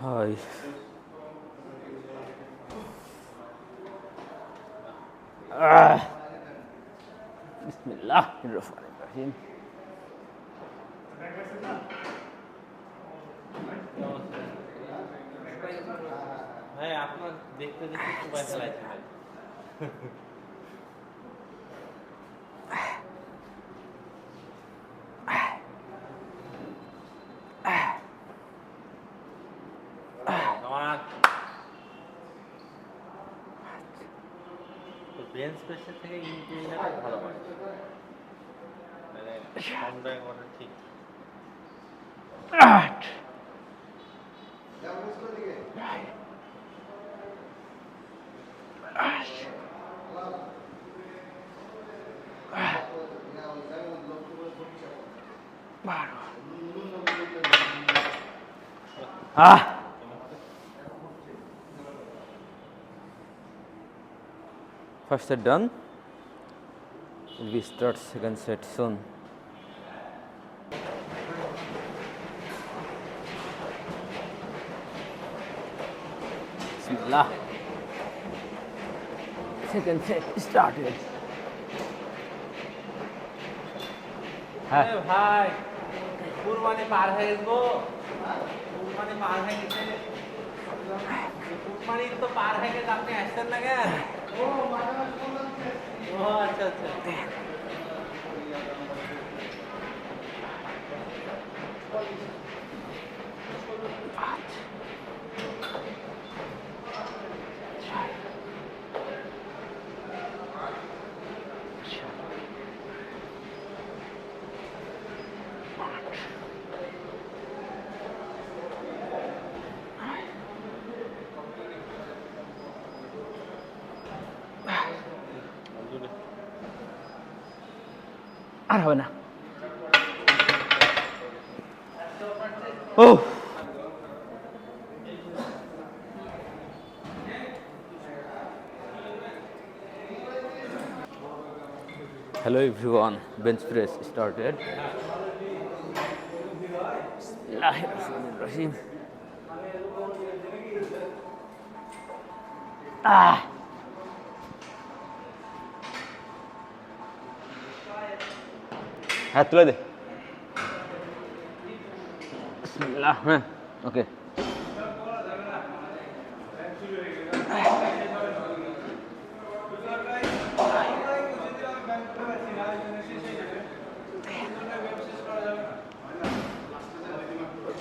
Hi. Bismillahirrahmanirrahim. ভাই আপনার দেখতে দেখতে সবাই ফেলাইছে ভাই। তো বেঞ্চ প্রেসের থেকে ইনক্লিনারটা ভালো হয়, মানে সাউন্ডটা একবারে ঠিক। First set done. We start second set soon. Bismillah. Second set started. ভাই কুরবানি পার হয়ে গো, কুরবানি পার হয়ে গেছে, কুরবানি তো পার হয়ে গেছে, আপনি আসছেন না কেন? ও আচ্ছা আচ্ছা। আর হবে না। Oh. Hello everyone, bench press started. Bismillahirrahmanirrahim. হাত তুলে দে। বিসমিল্লাহ। হ্যাঁ, ওকে।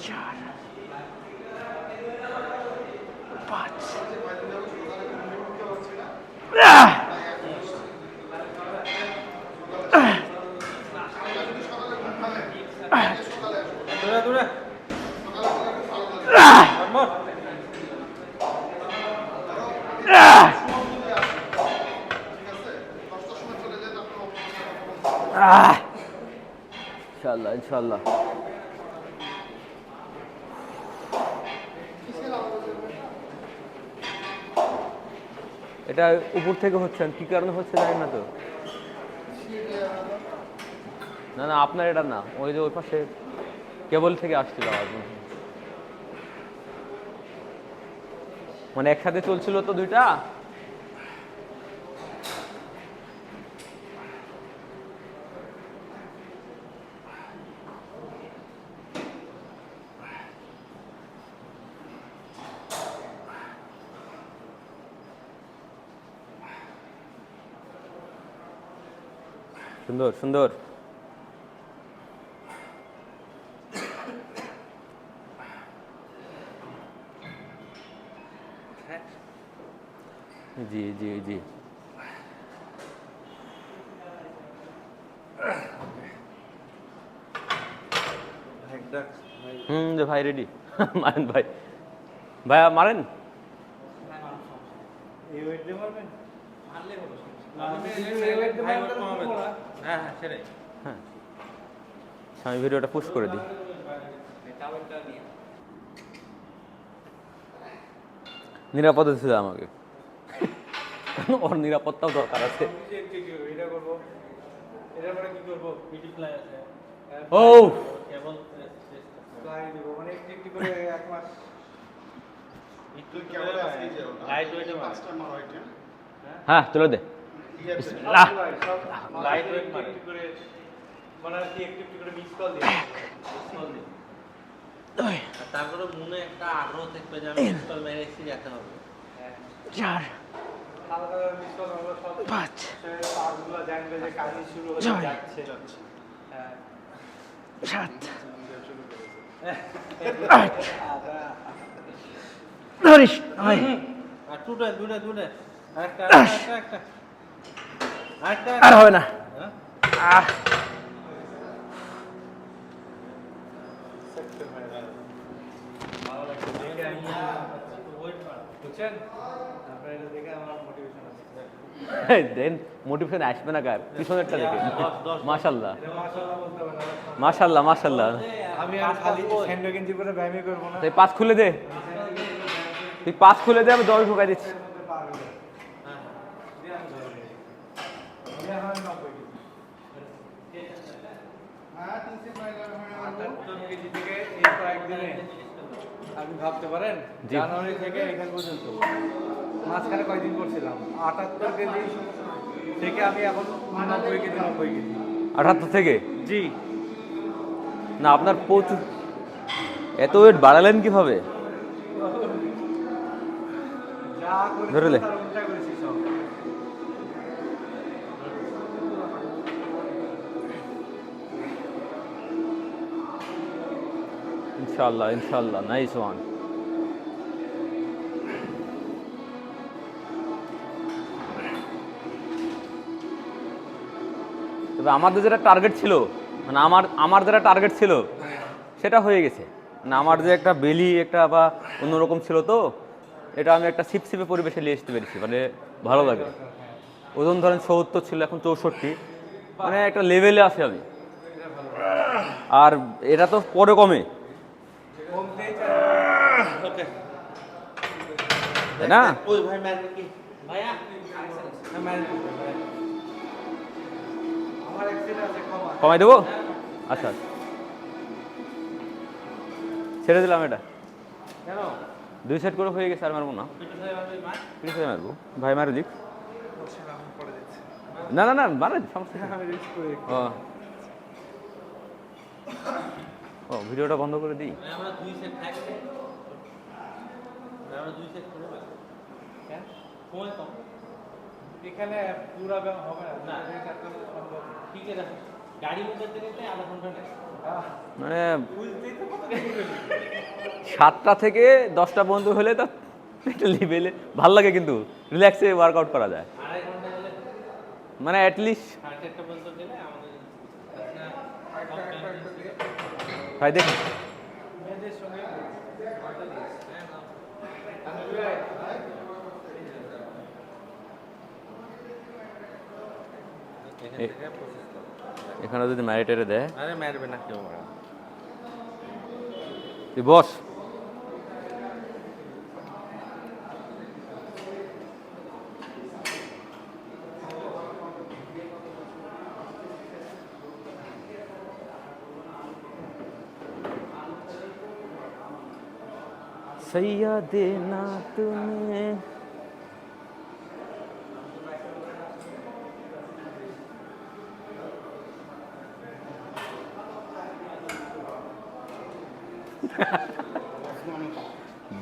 চার, পাঁচ, দূরে ইনশাআল্লাহ ইনশাআল্লাহ। এটা উপর থেকে হচ্ছে, কি কারণে হচ্ছে জানি না তো। না না, আপনার এটা না, ওই যে ওই পাশে কেবল থেকে আসছিল আওয়াজ। মানে একসাথে চলছিল তো দুইটা। সুন্দর সুন্দর। জি জি জি। যে ভাই রেডি। মারেন ভাই, ভাইয়া মারেন। হ্যাঁ সেটাই। হ্যাঁ, আমি ভিডিওটা পুশ করে দিই। নিরাপদে ছিল আমাকে, ওর নিরাপত্তাও দরকার আছে। ও কেবল মানে একটু একটু করে এক মাস একটু কেমন আছে যে লাইট ওয়েটে মাছ হ্যাঁ তুলে দে লাইট ওয়েট একটু করে মানে আর কি একটু করে মিস কল দিয়ে তারপরে মনে একটা আগ্রহ থাকবে যে আমি মিস কল মেরেছি যেতে হবে 4 হালকা মিস কল হলো সব 5 পাগুলো জানবে যে কাহিনী শুরু হয়ে যাচ্ছে হ্যাঁ 7 8 ধরিস ভাই আর দুটো একটা আর হবে না আহ বুঝছেন আপনারা এটা দেখে আমার মোটিভেশন আছে দেন মোটিভেশন আসবে না কার পিছনেরটা দেখে মাশাআল্লাহ এটা মাশাআল্লাহ বলতে হবে না মাশাআল্লাহ মাশাআল্লাহ আমি আর খালি স্যান্ডো গেঞ্জি পরে ব্যায়ামই করব না তুই 5 খুলে দে তুই 5 খুলে দে আমি 10 ঢুকাই দিচ্ছি আপনি ভাবতে পারেন জি। জানুয়ারি থেকে এখান পর্যন্ত মাঝখানে কয়দিন করছিলাম 78 কেজি থেকে আমি এখন 90 কেজি 78 থেকে জি না আপনার প্রচুর এত ওয়েট বাড়ালেন কিভাবে যা করেছি ধরে লে। তার উল্টা করেছি সব ইনশাআল্লাহ ইনশাআল্লাহ নাইস ওয়ান তবে আমাদের যেটা টার্গেট ছিল মানে আমার যেটা টার্গেট ছিল সেটা হয়ে গেছে না আমার যে একটা বেলি একটা বা অন্যরকম ছিল তো এটা আমি একটা সিপসিপে পরিবেশে নিয়ে আসতে পেরেছি মানে ভালো লাগে ওজন ধরেন 70 ছিল এখন 64 মানে একটা লেভেলে আছি আমি আর এটা তো পরে কমে কমতেই ওকে তাই না ওই ভাই মারবে কি ভাইয়া আমার অ্যাক্সিডেন্ট আছে কমা কমাই দেবো আচ্ছা আচ্ছা। ছেড়ে দিলাম এটা কেন 2 সেট করে হয়ে গেছে আর মারবো না পিছিয়ে মারবো ভাই মারে দিক আমি পড়ে যাচ্ছি না না না মারে সমস্যা নেই। আমি রিস্ক করি ও ও ভিডিওটা বন্ধ করে দিই আমরা দুই সেট থাকছে আমরা দুই সেট করব কেন সময় কম এখানে পুরো ব্যায়াম হবে না না। ঠিক আছে গাড়ি মধ্যে থেকে আধা ঘন্টা নেই মানে বুঝতেই তো কত দেরি হলো। 7টা থেকে 10টা পর্যন্ত হলে তো একটা লেভেলে ভালো লাগে কিন্তু রিল্যাক্সে ওয়ার্কআউট করা যায় আড়াই ঘন্টা গেলে মানে অ্যাটলিস্ট 4:30 পর্যন্ত গেলে আমাদের ভাই দেখুন মেয়েদের সঙ্গে এখানে যদি ম্যারিটেরে দেয় আরে মারবে না কেউ তুই বস सैया देना तुम्हें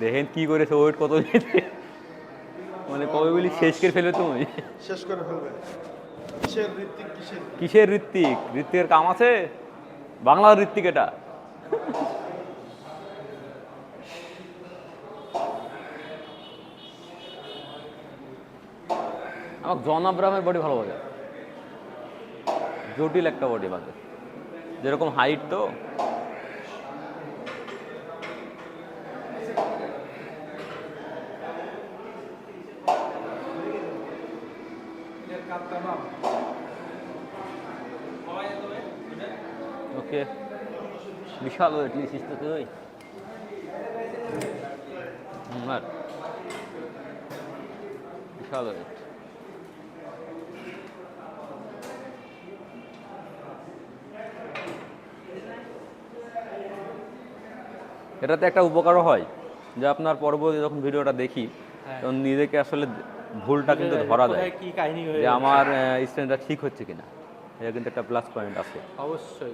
দেখেন কি করেছে ওয়েট কত নিয়েছে। মানে কবে বলি শেষ করে ফেলবে তুমি শেষ করে ফেলবে কিসের ঋত্বিক কিসের কিসের ঋত্বিক ঋত্বিকের কাম আছে বাংলার ঋত্বিক এটা আমার জন আব্রাহামের বডি ভালো লাগে জটিল একটা বডি বাজে যেরকম হাইট তো ওকে বিশাল ওয়েট নিয়েছিস তো তুই আর বিশাল ওয়েট এটাতে একটা উপকারও হয় যে আপনার পরবর্তী যখন ভিডিওটা দেখি হ্যাঁ। তখন নিজেকে আসলে ভুলটা কিন্তু ধরা যায় কোথায় কি কাহিনী হয়ে যে আমার স্ট্রেনটা ঠিক হচ্ছে কিনা, এটা কিন্তু একটা প্লাস পয়েন্ট আছে। অবশ্যই